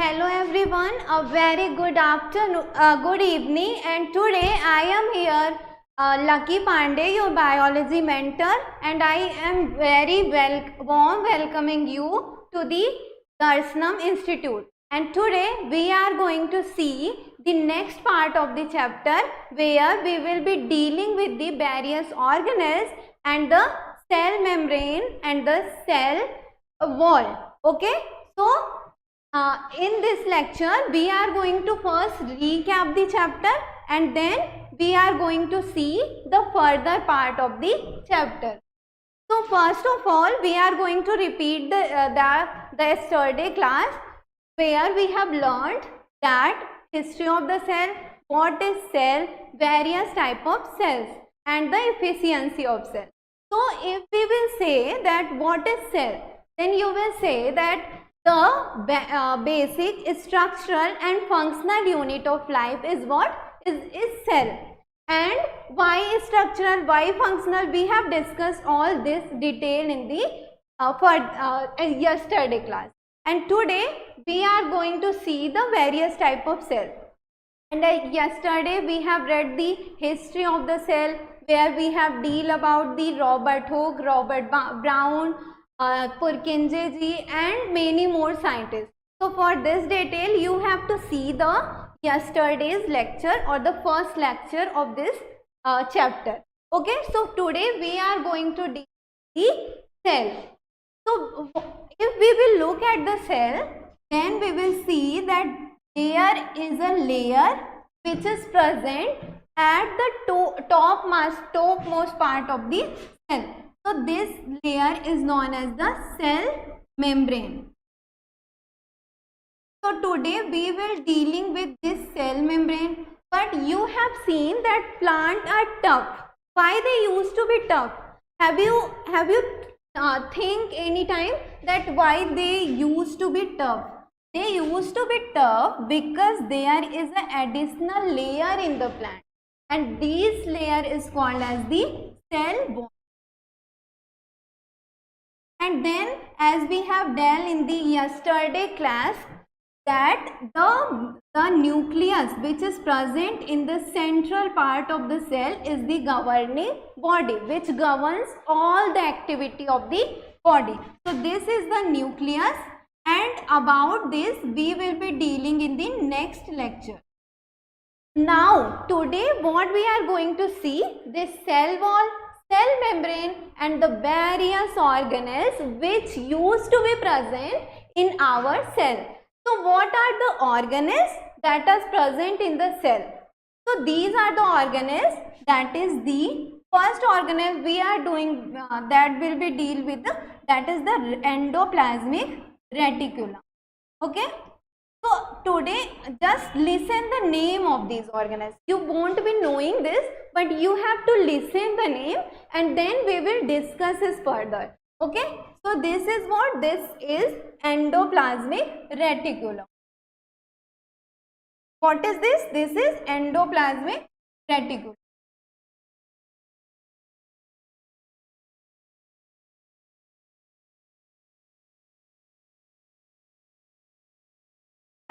hello everyone, a very good afternoon, good evening, and today I am here, Lucky Pandey, your biology mentor, and I am very warm welcoming you to the Darsanm Institute. And today we are going to see the next part of the chapter where we will be dealing with the various organelles and the cell membrane and the cell wall. Okay, so in this lecture we are going to first recap the chapter and then we are going to see the further part of the chapter. So first of all we are going to repeat the yesterday class where we have learned that history of the cell, what is cell, various type of cells and the efficiency of cell. So if we will say that what is cell, then you will say that the basic structural and functional unit of life is what? Is cell. And why structural, why functional, we have discussed all this detail in the yesterday class. And today we are going to see the various type of cell. And yesterday we have read the history of the cell where we have deal about the Robert Hooke, Robert Brown, Purkinje ji and many more scientists. So for this detail you have to see the yesterday's lecture or the first lecture of this chapter. Okay, so today we are going to deal the cell. So if we will look at the cell, then we will see that there is a layer which is present at the topmost part of the cell. So this layer is known as the cell membrane. So today we will dealing with this cell membrane, but you have seen that plants are tough. Why they used to be tough? Have you think any time that why they used to be tough? They used to be tough because there is an additional layer in the plant, and this layer is called as the cell wall. And then as we have dealt in the yesterday class that the nucleus which is present in the central part of the cell is the governing body which governs all the activity of the body. So this is the nucleus, and about this we will be dealing in the next lecture. Now today what we are going to see, this cell wall, cell membrane and the various organelles which used to be present in our cell. So what are the organelles that are present in the cell? So these are the organelles, that is the first organelle we are doing that will be deal with that is the endoplasmic reticulum. Okay. So today just listen the name of these organelles. You won't be knowing this, but you have to listen the name and then we will discuss this further. Okay. So this is what? This is endoplasmic reticulum. What is this? This is endoplasmic reticulum.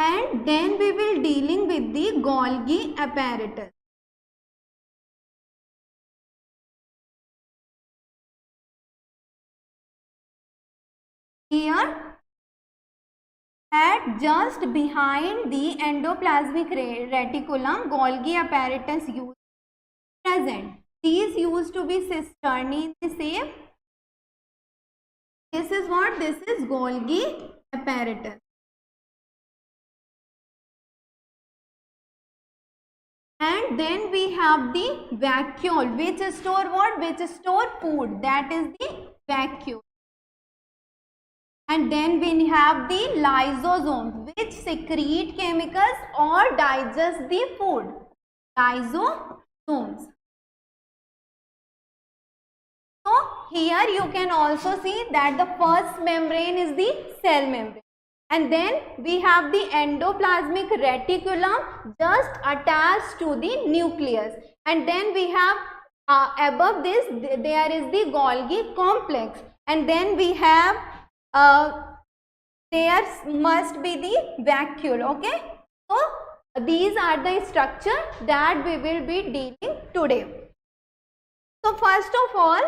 And then we will dealing with the Golgi apparatus. Here at just behind the endoplasmic reticulum, Golgi apparatus used present. These used to be cisternae in the shape. This is what? This is Golgi apparatus. And then we have the vacuole which store what? Which store food, that is the vacuole. And then we have the lysosomes which secrete chemicals or digest the food. Lysosomes. So here you can also see that the first membrane is the cell membrane. And then we have the endoplasmic reticulum just attached to the nucleus. And then we have above this there is the Golgi complex. And then we have there must be the vacuole. Okay, so these are the structure that we will be dealing today. So first of all,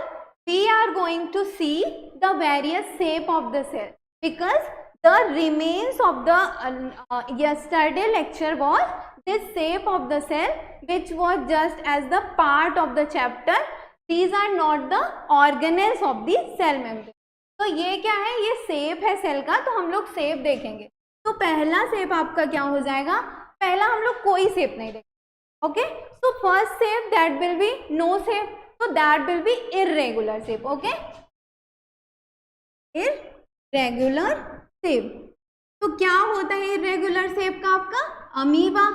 we are going to see the various shape of the cell, because the remains of the yesterday lecture was this shape of the cell, which was just as the part of the chapter. These are not the organelles of the cell membrane. तो ये क्या है, ये shape है cell का, तो हम लोग शेप देखेंगे. तो पहला शेप आपका क्या हो जाएगा, पहला हम लोग कोई शेप नहीं देखेंगे. Okay, so first shape that will be no shape, so that will be irregular shape. Okay, irregular shape. तो क्या होता है irregular shape का आपका, अमीबा.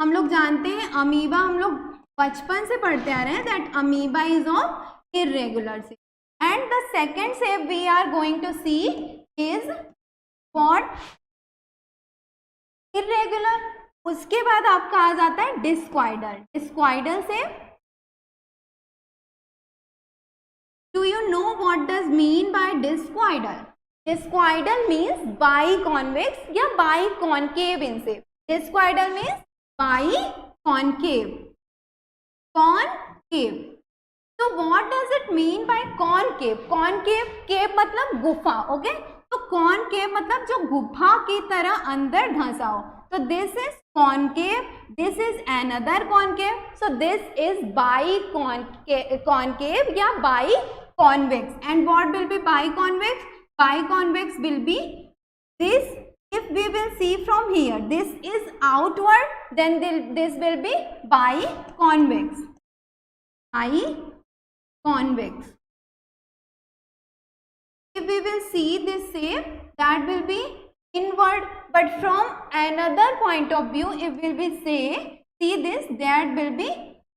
हम लोग जानते हैं अमीबा, हम लोग बचपन से पढ़ते आ रहे हैं that amoeba is of irregular shape. And the second shape we are going to see is what, irregular. उसके बाद आपका आ जाता है discoidal. Discoidal shape. Do you know what does mean by discoidal? Discoidal means biconvex या biconcave in shape. Discoidal means biconcave. Concave. So what does it mean by concave? Concave, cave मतलब गुफा. Okay? तो concave मतलब जो गुफा की तरह अंदर धंसा हो. So this is concave, this is another concave. So this is biconcave या biconvex. And what will be biconvex? Biconvex will be this. If we will see from here, this is outward, then this will be biconvex. Biconvex. If we will see this shape, that will be inward, but from another point of view, if we will say, see this, that will be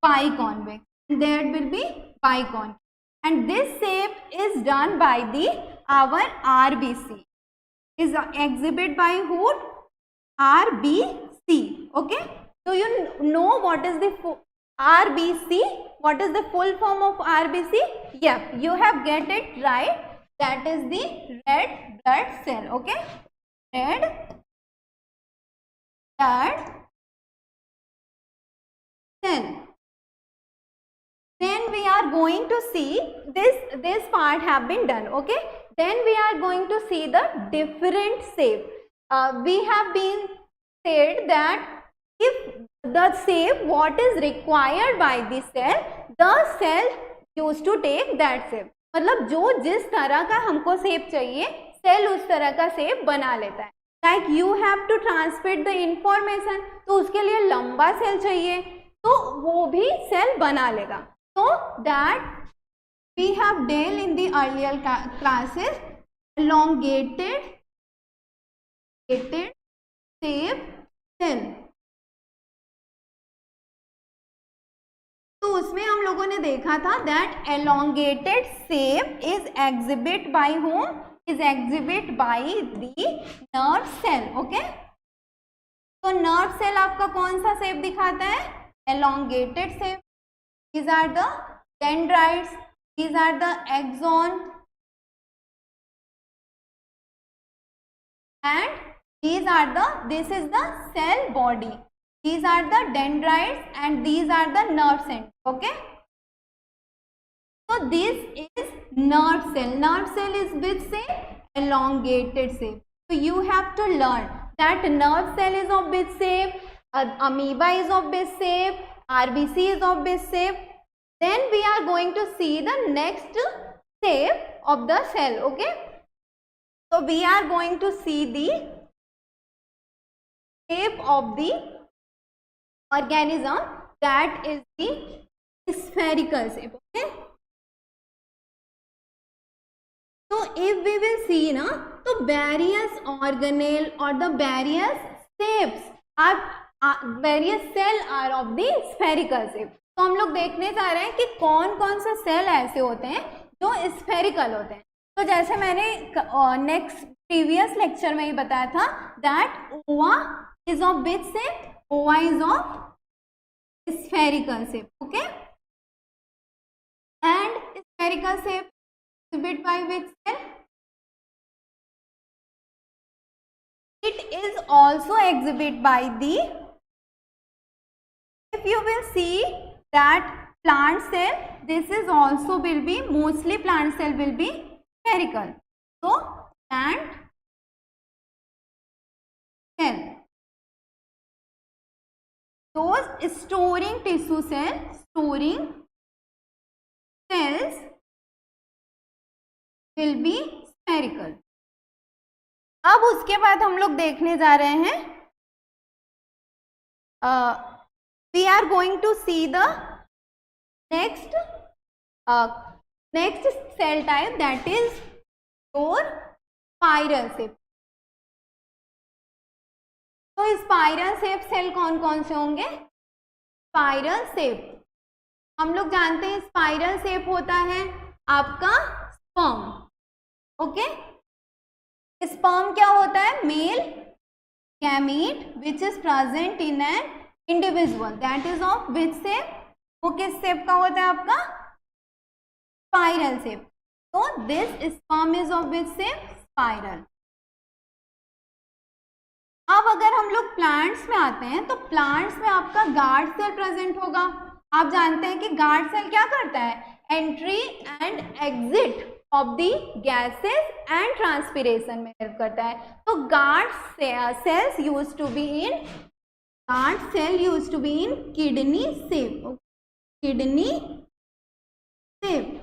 biconvex, that will be biconvex. And this shape is done by our RBC. Is exhibited by who? RBC. Okay. Do you know what is the RBC? What is the full form of RBC? Yep, you have get it right. That is the red blood cell. Okay. Red blood cell. Then we are going to see this part have been done. Okay. Then we are going to see the different shape. We have been said that if the shape what is required by the cell used to take that shape. मतलब जो जिस तरह का हमको shape चाहिए, cell उस तरह का shape बना लेता है. Like you have to transmit the information, तो उसके लिए लंबा सेल चाहिए, तो वो भी सेल बना लेगा. So that we have dealt in the earlier classes, elongated shape cell. तो उसमें हम लोगों ने देखा था that elongated shape is exhibited by whom? Is exhibited by the nerve cell. Okay? तो nerve cell आपका कौन सा shape दिखाता है? Elongated shape. These are the dendrites. These are the axon, and this is the cell body. These are the dendrites and these are the nerve centers. Okay. So this is nerve cell. Nerve cell is which shape? Elongated shape. So you have to learn that nerve cell is of which shape, amoeba is of which shape, RBC is of which shape. Then we are going to see the next shape of the cell. Okay. So we are going to see the shape of the organism, that is the spherical shape. Okay. So if we will see na, तो various organelle or the various shapes are various cell are of the spherical shape. तो हम लोग देखने जा रहे हैं कि कौन कौन से सेल ऐसे होते हैं जो स्फेरिकल होते हैं. तो जैसे मैंने नेक्स्ट प्रीवियस लेक्चर में ही बताया था दैट ओवा इज ऑफ विच शेप? ओवा is of spherical shape. Okay. And spherical shape exhibited by which cell? It is also exhibited by the, if you will see that plant cell, this is also will be, mostly plant cell will be spherical. So plant cell, those storing tissue cell, storing cells will be spherical. अब उसके बाद हम लोग देखने जा रहे हैं, we are going to see the next cell type, that is your spiral shape. तो स्पाइरल शेप सेल कौन कौन से होंगे? स्पाइरल शेप हम लोग जानते हैं, स्पाइरल शेप होता है आपका स्पर्म. ओके, स्पर्म क्या होता है? Male gamete which is present in an individual, that is of which shape? वो किस शेप का होता है आपका? Spiral shape. तो this sperm is of which shape? Spiral. अब अगर हम लोग प्लांट्स में आते हैं तो प्लांट्स में आपका गार्ड सेल प्रेजेंट होगा. आप जानते हैं कि गार्ड सेल क्या करता है? Entry and exit of the gases and transpiration में हेल्प करता है. तो guard cells used to be in, guard cell used to be in kidney shape. Kidney shape.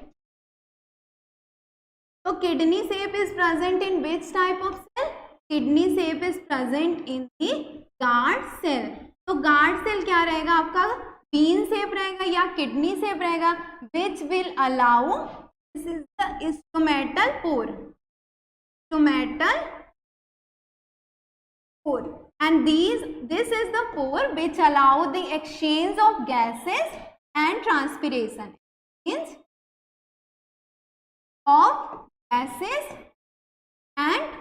तो kidney shape is present in which type of cell? Kidney shape is present in the guard cell. तो guard cell क्या रहेगा आपका? Bean shape रहेगा या kidney shape रहेगा, which will allow, this is the stomatal pore. Stomatal pore, and this is the pore which allow the exchange of gases and transpiration. Exchange of gases and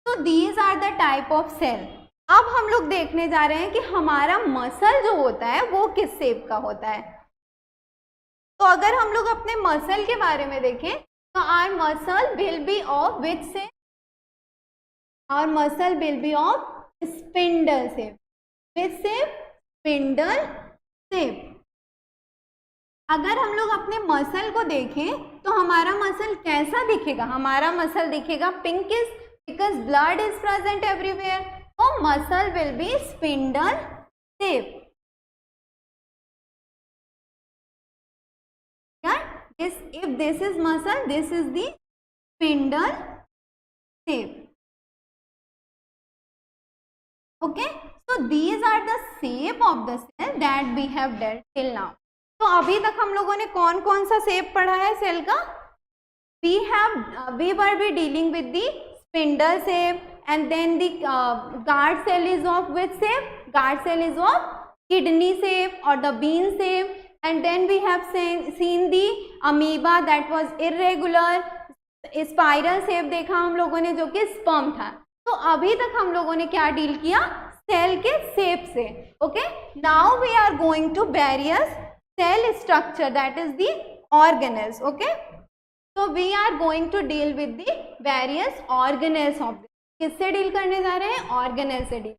तो these are the type of cell. अब हम लोग देखने जा रहे हैं कि हमारा मसल जो होता है वो किस शेप का होता है. तो अगर हम लोग अपने मसल के बारे में देखें तो our muscle will be of which shape? Our muscle will be of spindle shape. Which shape? Spindle shape. अगर हम लोग अपने मसल को देखें तो हमारा मसल कैसा दिखेगा? हमारा मसल दिखेगा pinkish because blood is present everywhere. So muscle will be spindle shape. Yeah? If this is muscle, this is the spindle shape. Okay? So these are the shape of the cell that we have dealt till now. तो अभी तक हम लोगों ने कौन कौन सा shape पढ़ा है सेल का? We were dealing with the spindle shape, and then the guard cell is of which shape? Guard cell is of kidney shape or the bean shape, and then we have seen the amoeba that was irregular. Spiral shape देखा हम लोगों ने जो कि sperm था. तो अभी तक हम लोगों ने क्या डील किया? सेल के शेप से. Okay, now we are going to various cell structure, that is the organelles. Okay, so we are going to deal with the various organelles of this. किससे डील करने जा रहे हैं? ऑर्गेनेल से deal.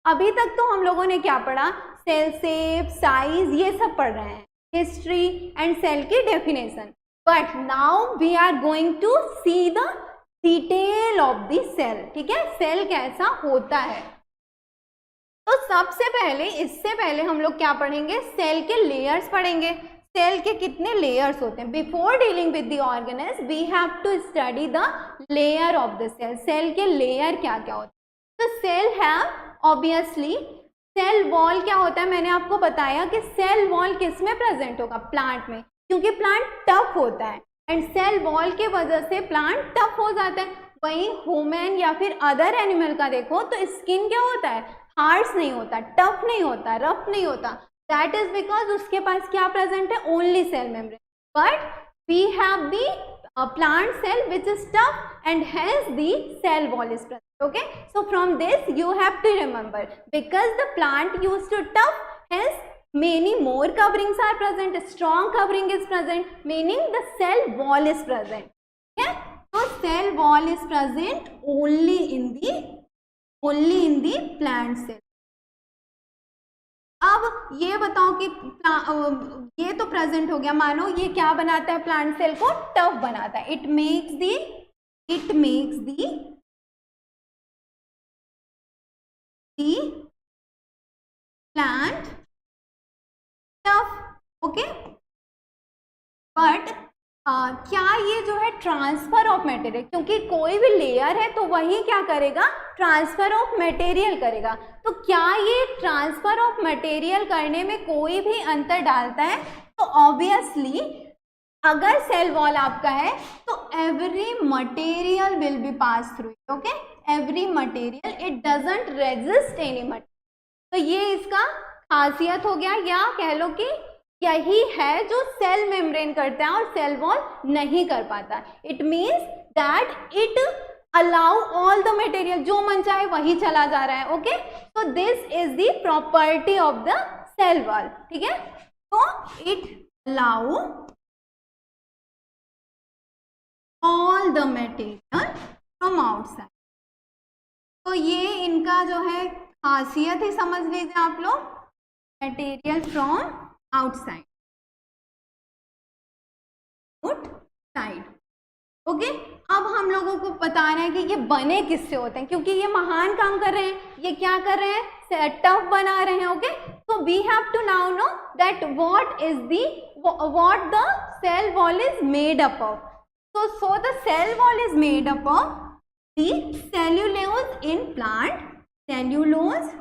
अभी तक तो हम लोगों ने क्या पढ़ा? सेल शेप, साइज, ये सब पढ़ रहे हैं, हिस्ट्री एंड सेल की definition. But now we are going to see the detail of the cell. ठीक है, सेल कैसा होता है. तो सबसे पहले, इससे पहले हम लोग क्या पढ़ेंगे? सेल के लेयर्स पढ़ेंगे. सेल के कितने लेयर्स होते हैं? Before dealing with the organelles we have to study the layer of the cell. Cell के लेयर क्या क्या होते हैं? तो cell have obviously cell wall. क्या होता है? मैंने आपको बताया कि सेल वॉल किस में प्रेजेंट होगा? प्लांट में, क्योंकि प्लांट टफ होता है एंड सेल वॉल के वजह से प्लांट टफ हो जाता है. वहीं ह्यूमन या फिर अदर एनिमल का देखो तो स्किन क्या होता है? हार्ड्स नहीं होता, टफ नहीं होता, रफ नहीं होता. दैट इज बिकॉज उसके पास क्या प्रेजेंट है? Only cell membrane. But we have the plant cell which is tough and hence the cell wall is present. Okay, so from this you have to remember, because the plant used to tough, hence many more coverings are present, strong covering is present, meaning the cell wall is present. cell wall is present only in the plant cell. अब ये बताओ कि ये तो present हो गया, मानो ये क्या बनाता है प्लांट सेल को, टफ बनाता है. It makes the plant tough. Okay, but क्या ये जो है ट्रांसफर ऑफ मटेरियल, क्योंकि कोई भी लेयर है तो वही क्या करेगा, ट्रांसफर ऑफ मटेरियल करेगा. तो क्या ये ट्रांसफर ऑफ मटेरियल करने में कोई भी अंतर डालता है? तो ऑब्वियसली अगर सेल वॉल आपका है तो every material will be pass through. Okay, every material, it doesn't resist any material. तो ये इसका खासियत हो गया, या कह लो कि यही है जो सेल मेम्ब्रेन करता है और सेल वॉल नहीं कर पाता. It means that it allow all the material, जो मन चाहे वही चला जा रहा है. ओके, तो this is the property of the cell wall. ठीक है, तो it allow all the material from outside. तो ये इनका जो है खासियत ही समझ लीजिए आप लोग, मटेरियल फ्रॉम आउटसाइड. ओके, अब हम लोगों को बताना है कि ये बने किससे होते हैं, क्योंकि ये महान काम कर रहे हैं. ये क्या कर रहे हैं, टफ बना रहे हैं. Okay, so we have to now know that what the cell wall is made up of. So the cell wall is made up of the cellulose in plant, cellulose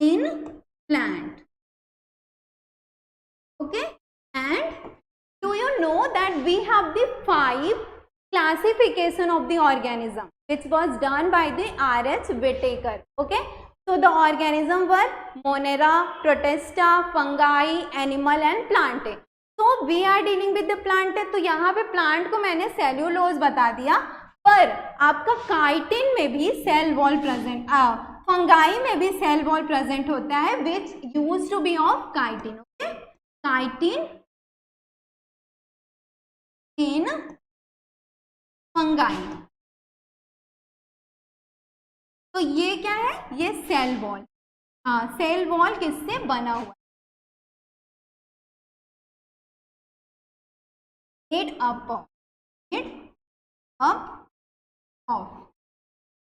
in plant. Okay, and do you know that we have the 5 classification of the organism which was done by the R.H. Whitaker. Okay, so the organism were Monera, Protista, fungi, animal and plant. So we are dealing with the plant. तो यहाँ पे plant को मैंने cellulose बता दिया, पर आपका chitin में भी सेल वॉल प्रेजेंट, फंगाई में भी सेल वॉल प्रेजेंट होता है which use to be of chitin. Okay, chitin in fungi. तो ये क्या है, ये सेल वॉल. सेल वॉल किससे बना हुआ है, made up of.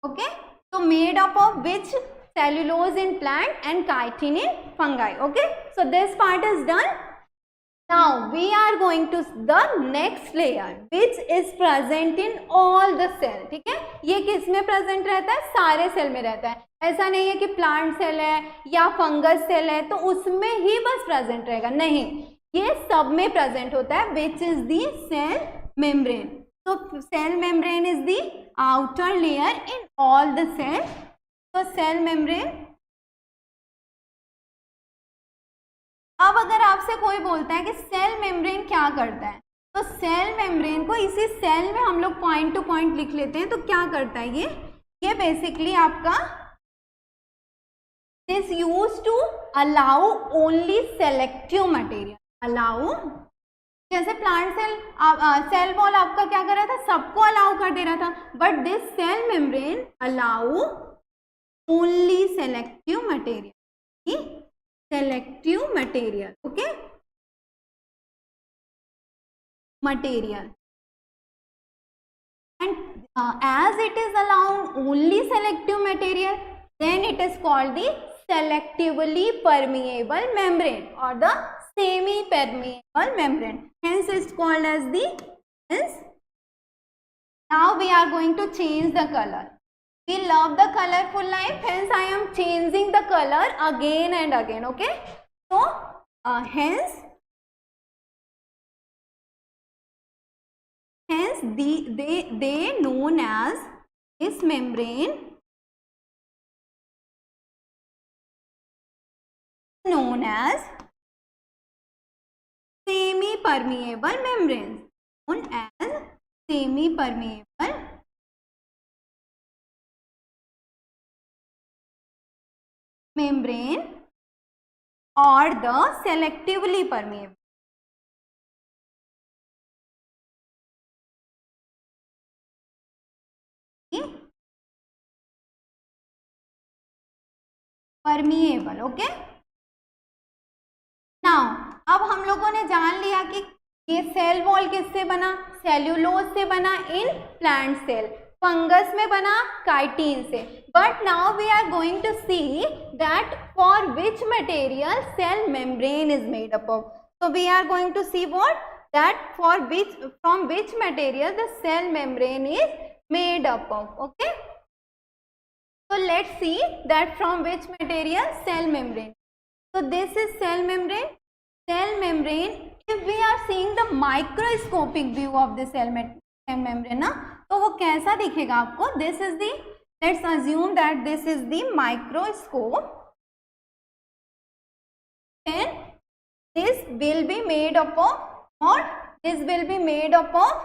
Okay, so made up of which cellulose in plant and chitin in fungi. Okay, so this part is done. Now we are going to the next layer which is present in all the cell. ठीक है, ये किस में present रहता है, सारे cell में रहता है. ऐसा नहीं है कि प्लांट सेल है या फंगस सेल है तो उसमें ही बस प्रेजेंट रहेगा, नहीं, ये सब में प्रेजेंट होता है. Which is the cell membrane. So cell membrane is the outer layer in all the cells. So cell membrane. अब अगर आपसे कोई बोलता है कि सेल मेम्ब्रेन क्या करता है, तो सेल मेम्ब्रेन को इसी सेल में हम लोग पॉइंट टू पॉइंट लिख लेते हैं. तो क्या करता है ये बेसिकली आपका this use to allow only selective material. Allow, जैसे प्लांट सेल, सेल वॉल आपका क्या कर रहा था, सबको अलाउ कर दे रहा था, but this cell membrane allow only selective material. Selective material. Okay, material, and as it is allowed only selective material, then it is called the selectively permeable membrane or the semi-permeable membrane. Hence it's called as the, hence now we are going to change the color. We love the colorful life, hence I am changing the color again and again. Okay, so hence they known as this membrane known as semi-permeable membranes. Known as semi-permeable membrane or the selectively permeable. Permeable. Okay, now अब हम लोगों ने जान लिया कि ये cell wall किससे बना, सेल्यूलोज से बना इन प्लांट सेल, फंगस में बना काइटिन से। But now we are going to see that for which material cell membrane is made up of. So we are going to see what, that for which, from which material the cell membrane is made up of. Okay, so let's see that from which material cell membrane. So this is cell membrane. Cell membrane, if we are seeing the microscopic view of the cell membrane ना, तो वो कैसा दिखेगा आपको? This is the, let's assume that this is the microscope and this will be made up of what? This will be made up of